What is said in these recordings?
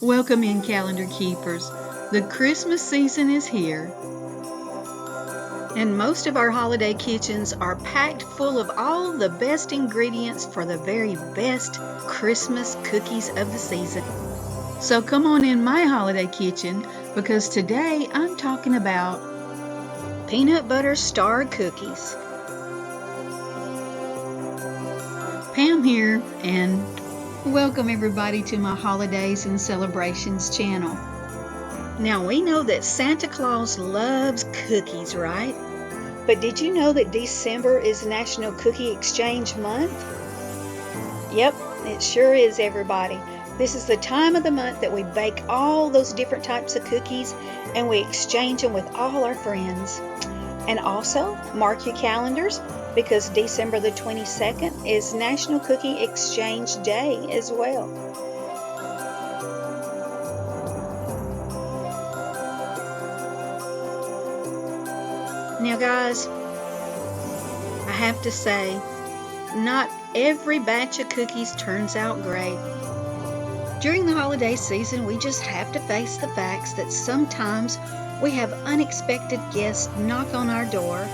Welcome in, calendar keepers. The Christmas season is here, and most of our holiday kitchens are packed full of all the best ingredients for the very best Christmas cookies of the season. So come on in my holiday kitchen because today I'm talking about peanut butter star cookies. Pam here, and welcome everybody to my Holidays and Celebrations channel. Now we know that Santa Claus loves cookies, right? But did you know that December is National Cookie Exchange Month? Yep, it sure is, everybody. This is the time of the month that we bake all those different types of cookies and we exchange them with all our friends. And also, mark your calendars because December the 22nd is National Cookie Exchange Day as well. Now guys, I have to say, not every batch of cookies turns out great. During the holiday season, we just have to face the facts that sometimes we have unexpected guests knock on our door,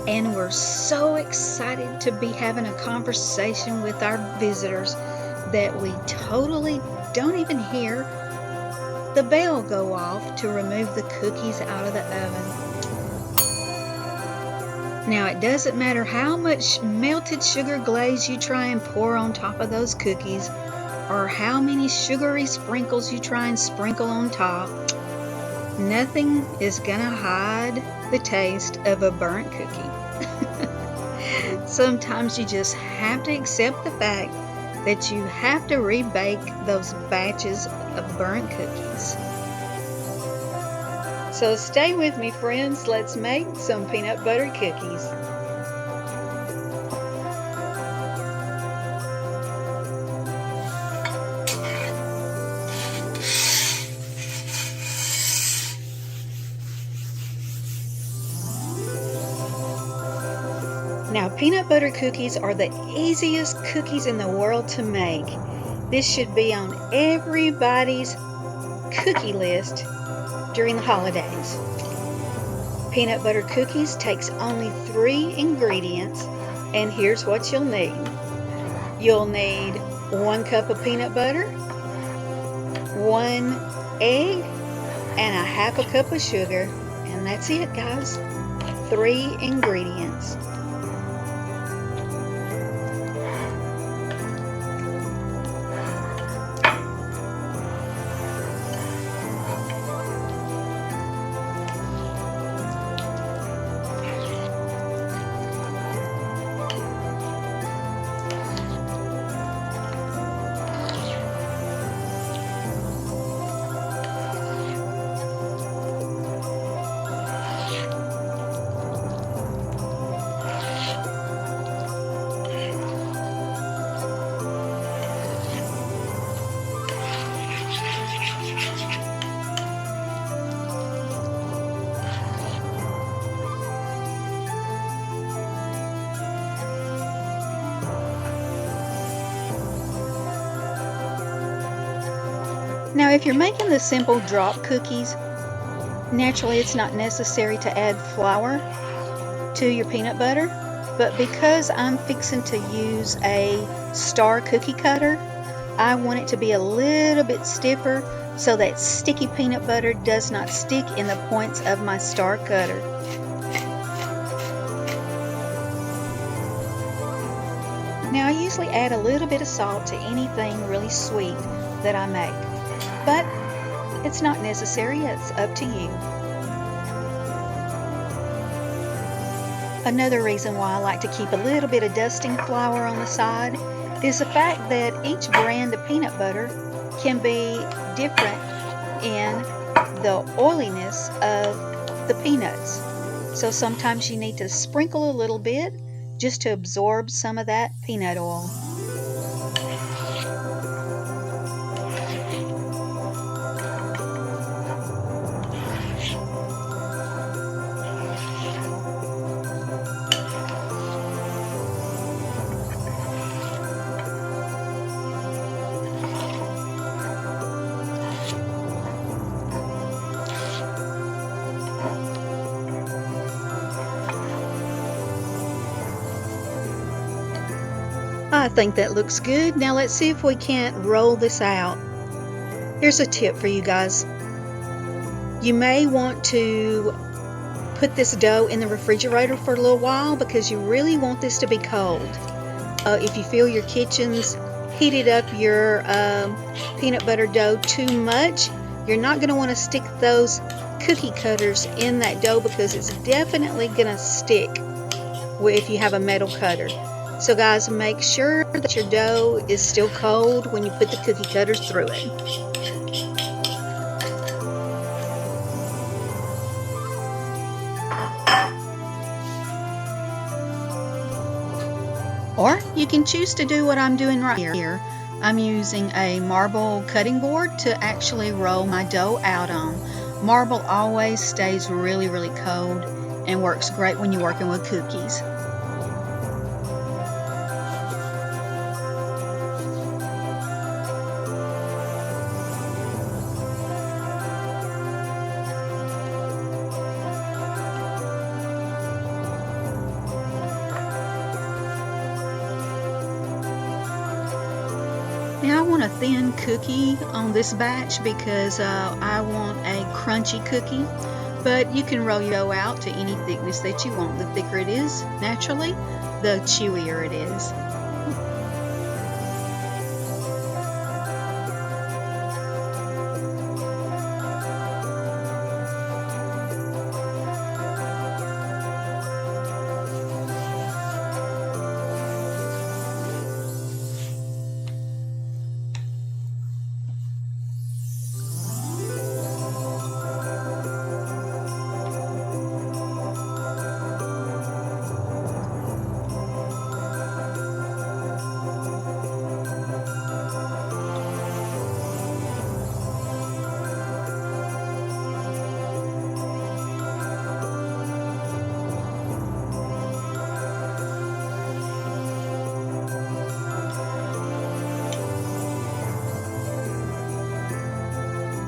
and we're so excited to be having a conversation with our visitors that we totally don't even hear the bell go off to remove the cookies out of the oven. Now, it doesn't matter how much melted sugar glaze you try and pour on top of those cookies, or how many sugary sprinkles you try and sprinkle on top, nothing is gonna hide the taste of a burnt cookie. Sometimes you just have to accept the fact that you have to rebake those batches of burnt cookies. So stay with me, friends. Let's make some peanut butter cookies. Now, peanut butter cookies are the easiest cookies in the world to make. This should be on everybody's cookie list during the holidays. Peanut butter cookies takes only 3 ingredients, and here's what you'll need. You'll need 1 cup of peanut butter, 1 egg, and a half a cup of sugar, and that's it, guys. 3 ingredients. Now, if you're making the simple drop cookies, naturally it's not necessary to add flour to your peanut butter, but because I'm fixing to use a star cookie cutter, I want it to be a little bit stiffer so that sticky peanut butter does not stick in the points of my star cutter. Now, I usually add a little bit of salt to anything really sweet that I make, but it's not necessary, it's up to you. Another reason why I like to keep a little bit of dusting flour on the side is the fact that each brand of peanut butter can be different in the oiliness of the peanuts. So sometimes you need to sprinkle a little bit just to absorb some of that peanut oil. I think that looks good. Now let's see if we can't roll this out. Here's a tip for you guys. You may want to put this dough in the refrigerator for a little while because you really want this to be cold. If you feel your kitchen's heated up your peanut butter dough too much, you're not going to want to stick those cookie cutters in that dough because it's definitely going to stick if you have a metal cutter. So guys, make sure that your dough is still cold when you put the cookie cutters through it. Or you can choose to do what I'm doing right here. I'm using a marble cutting board to actually roll my dough out on. Marble always stays really, really cold and works great when you're working with cookies. Now I want a thin cookie on this batch because I want a crunchy cookie, but you can roll your dough out to any thickness that you want. The thicker it is, naturally, the chewier it is.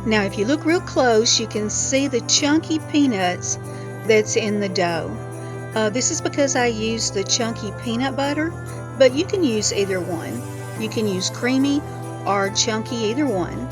Now if you look real close, you can see the chunky peanuts that's in the dough. This is because I used the chunky peanut butter, but you can use either one. You can use creamy or chunky, either one.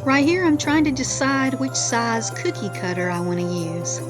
Right here, I'm trying to decide which size cookie cutter I want to use.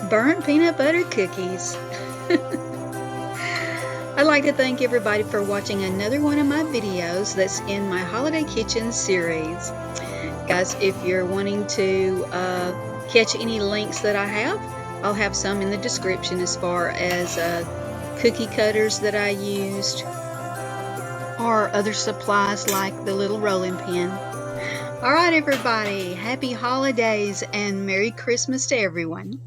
burnt peanut butter cookies. I'd like to thank everybody for watching another one of my videos that's in my Holiday Kitchen series. Guys, if you're wanting to catch any links that I have, I'll have some in the description as far as cookie cutters that I used or other supplies like the little rolling pin. All right, everybody, happy holidays and Merry Christmas to everyone.